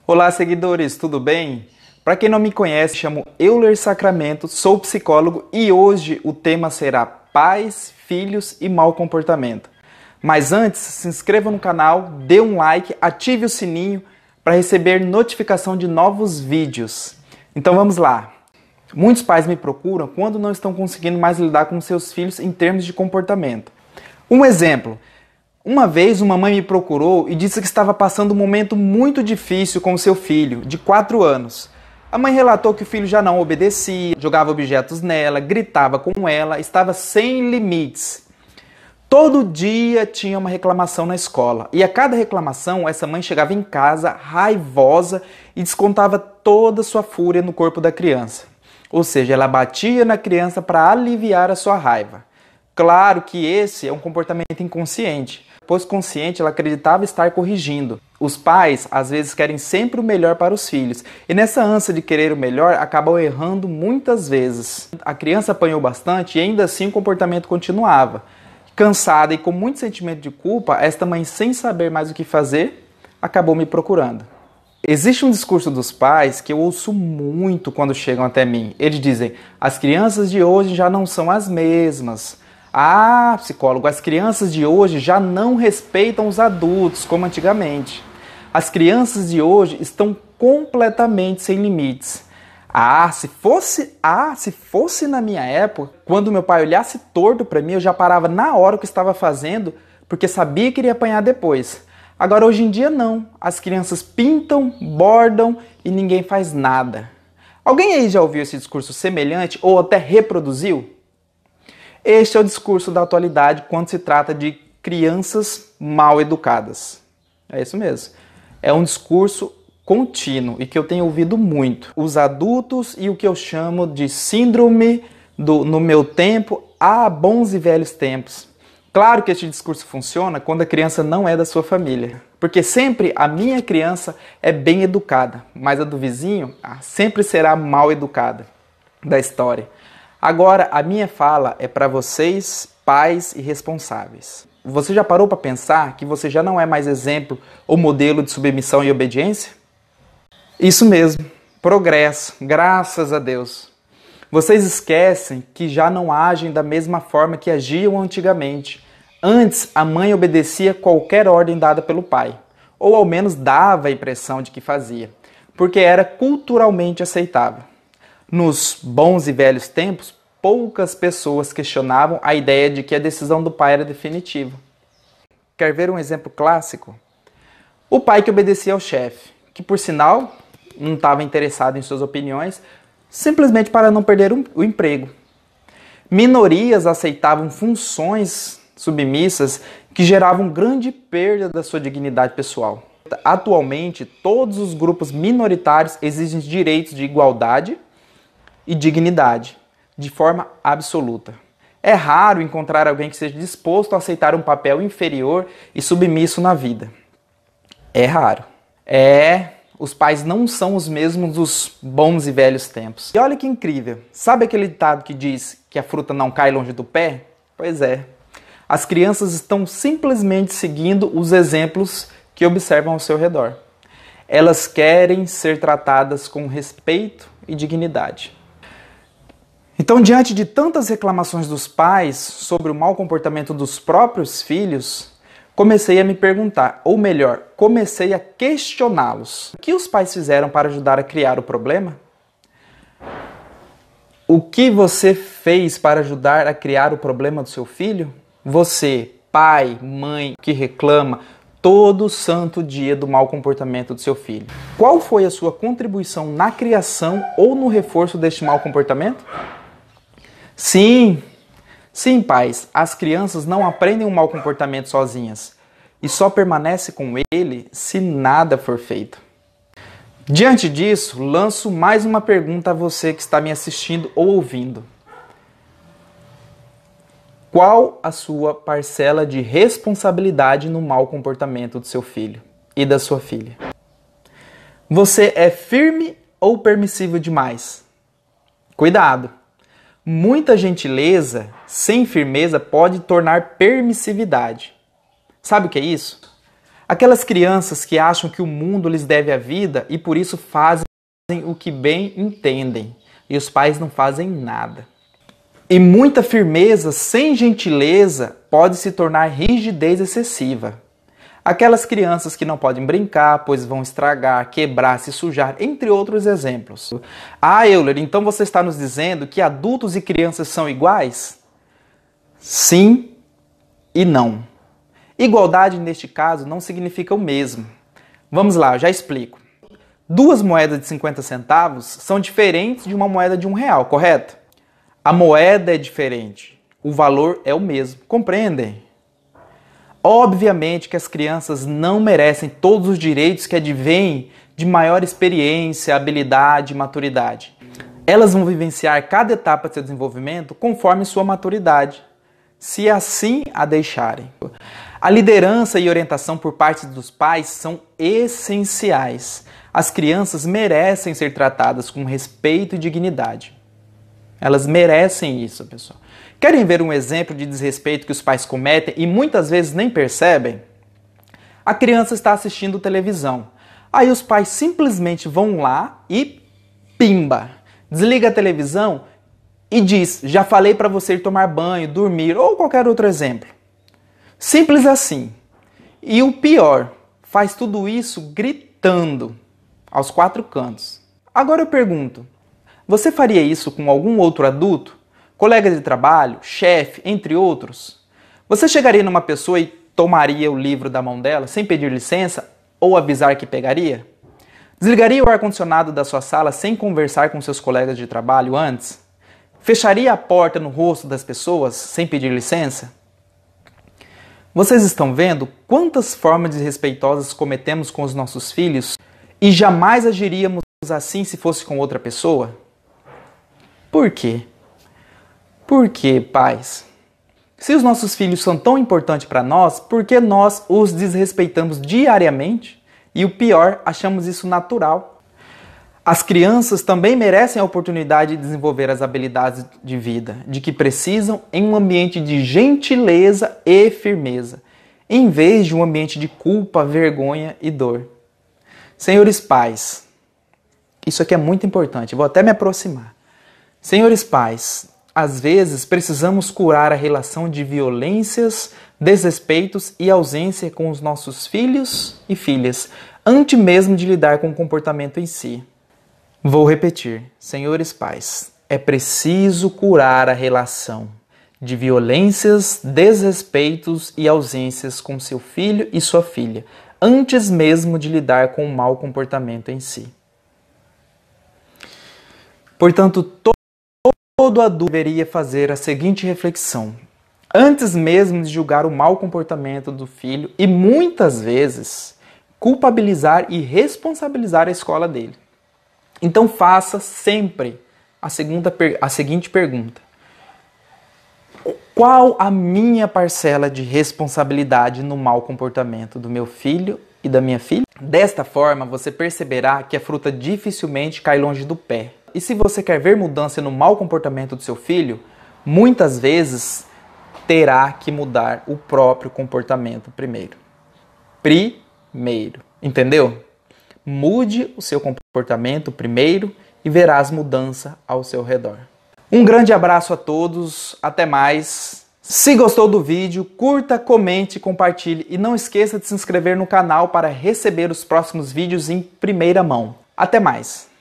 Olá, seguidores, tudo bem? Para quem não me conhece, chamo Euler Sacramento, sou psicólogo e hoje o tema será pais, filhos e mau comportamento. Mas antes, se inscreva no canal, dê um like, ative o sininho para receber notificação de novos vídeos. Então vamos lá. Muitos pais me procuram quando não estão conseguindo mais lidar com seus filhos em termos de comportamento. Um exemplo. Uma vez uma mãe me procurou e disse que estava passando um momento muito difícil com o seu filho, de 4 anos. A mãe relatou que o filho já não obedecia, jogava objetos nela, gritava com ela, estava sem limites. Todo dia tinha uma reclamação na escola e a cada reclamação essa mãe chegava em casa raivosa e descontava toda a sua fúria no corpo da criança. Ou seja, ela batia na criança para aliviar a sua raiva. Claro que esse é um comportamento inconsciente, pois consciente ela acreditava estar corrigindo. Os pais às vezes querem sempre o melhor para os filhos e nessa ânsia de querer o melhor acabam errando muitas vezes. A criança apanhou bastante e ainda assim o comportamento continuava. Cansada e com muito sentimento de culpa, esta mãe, sem saber mais o que fazer, acabou me procurando. Existe um discurso dos pais que eu ouço muito quando chegam até mim. Eles dizem, as crianças de hoje já não são as mesmas. Ah, psicólogo, as crianças de hoje já não respeitam os adultos como antigamente. As crianças de hoje estão completamente sem limites. Se fosse na minha época, quando meu pai olhasse torto para mim, eu já parava na hora o que estava fazendo, porque sabia que iria apanhar depois. Agora, hoje em dia, não. As crianças pintam, bordam e ninguém faz nada. Alguém aí já ouviu esse discurso semelhante ou até reproduziu? Este é o discurso da atualidade quando se trata de crianças mal educadas. É isso mesmo. É um discurso contínuo e que eu tenho ouvido muito. Os adultos e o que eu chamo de síndrome do no meu tempo, bons e velhos tempos. Claro que este discurso funciona quando a criança não é da sua família. Porque sempre a minha criança é bem educada, mas a do vizinho sempre será mal educada da história. Agora, a minha fala é para vocês, pais e responsáveis. Você já parou para pensar que você já não é mais exemplo ou modelo de submissão e obediência? Isso mesmo, progresso, graças a Deus. Vocês esquecem que já não agem da mesma forma que agiam antigamente. Antes, a mãe obedecia qualquer ordem dada pelo pai, ou ao menos dava a impressão de que fazia, porque era culturalmente aceitável. Nos bons e velhos tempos, poucas pessoas questionavam a ideia de que a decisão do pai era definitiva. Quer ver um exemplo clássico? O pai que obedecia ao chefe, que por sinal não estava interessado em suas opiniões, simplesmente para não perder o emprego. Minorias aceitavam funções submissas que geravam grande perda da sua dignidade pessoal. Atualmente, todos os grupos minoritários exigem direitos de igualdade e dignidade, de forma absoluta. É raro encontrar alguém que seja disposto a aceitar um papel inferior e submisso na vida. É raro. Os pais não são os mesmos dos bons e velhos tempos. E olha que incrível. Sabe aquele ditado que diz que a fruta não cai longe do pé? Pois é. As crianças estão simplesmente seguindo os exemplos que observam ao seu redor. Elas querem ser tratadas com respeito e dignidade. Então, diante de tantas reclamações dos pais sobre o mau comportamento dos próprios filhos, comecei a me perguntar, ou melhor, comecei a questioná-los. O que os pais fizeram para ajudar a criar o problema? O que você fez para ajudar a criar o problema do seu filho? Você, pai, mãe, que reclama todo santo dia do mau comportamento do seu filho. Qual foi a sua contribuição na criação ou no reforço deste mau comportamento? Sim, pais, as crianças não aprendem um mau comportamento sozinhas e só permanecem com ele se nada for feito. Diante disso, lanço mais uma pergunta a você que está me assistindo ou ouvindo. Qual a sua parcela de responsabilidade no mau comportamento do seu filho e da sua filha? Você é firme ou permissivo demais? Cuidado! Muita gentileza sem firmeza pode tornar permissividade. Sabe o que é isso? Aquelas crianças que acham que o mundo lhes deve a vida e por isso fazem o que bem entendem e os pais não fazem nada. E muita firmeza sem gentileza pode se tornar rigidez excessiva. Aquelas crianças que não podem brincar, pois vão estragar, quebrar, se sujar, entre outros exemplos. Ah, Euler, então você está nos dizendo que adultos e crianças são iguais? Sim e não. Igualdade, neste caso, não significa o mesmo. Vamos lá, eu já explico. Duas moedas de 50 centavos são diferentes de uma moeda de R$1, correto? A moeda é diferente, o valor é o mesmo, compreendem? Obviamente que as crianças não merecem todos os direitos que advêm de maior experiência, habilidade e maturidade. Elas vão vivenciar cada etapa de seu desenvolvimento conforme sua maturidade, se assim a deixarem. A liderança e orientação por parte dos pais são essenciais. As crianças merecem ser tratadas com respeito e dignidade. Elas merecem isso, pessoal. Querem ver um exemplo de desrespeito que os pais cometem e muitas vezes nem percebem? A criança está assistindo televisão. Aí os pais simplesmente vão lá e pimba! Desliga a televisão e diz, já falei para você ir tomar banho, dormir ou qualquer outro exemplo. Simples assim. E o pior, faz tudo isso gritando aos quatro cantos. Agora eu pergunto, você faria isso com algum outro adulto? Colega de trabalho, chefe, entre outros? Você chegaria numa pessoa e tomaria o livro da mão dela sem pedir licença ou avisar que pegaria? Desligaria o ar-condicionado da sua sala sem conversar com seus colegas de trabalho antes? Fecharia a porta no rosto das pessoas sem pedir licença? Vocês estão vendo quantas formas desrespeitosas cometemos com os nossos filhos e jamais agiríamos assim se fosse com outra pessoa? Por quê? Por quê, pais? Se os nossos filhos são tão importantes para nós, por que nós os desrespeitamos diariamente? E o pior, achamos isso natural. As crianças também merecem a oportunidade de desenvolver as habilidades de vida, de que precisam em um ambiente de gentileza e firmeza, em vez de um ambiente de culpa, vergonha e dor. Senhores pais, isso aqui é muito importante, vou até me aproximar. Senhores pais, às vezes precisamos curar a relação de violências, desrespeitos e ausência com os nossos filhos e filhas, antes mesmo de lidar com o comportamento em si. Vou repetir, senhores pais, é preciso curar a relação de violências, desrespeitos e ausências com seu filho e sua filha, antes mesmo de lidar com o mau comportamento em si. Portanto, todo adulto deveria fazer a seguinte reflexão, antes mesmo de julgar o mau comportamento do filho e muitas vezes culpabilizar e responsabilizar a escola dele. Então faça sempre a seguinte pergunta. Qual a minha parcela de responsabilidade no mau comportamento do meu filho e da minha filha? Desta forma, você perceberá que a fruta dificilmente cai longe do pé. E se você quer ver mudança no mau comportamento do seu filho, muitas vezes terá que mudar o próprio comportamento primeiro. Entendeu? Mude o seu comportamento primeiro e verás mudança ao seu redor. Um grande abraço a todos, até mais. Se gostou do vídeo, curta, comente, compartilhe e não esqueça de se inscrever no canal para receber os próximos vídeos em primeira mão. Até mais!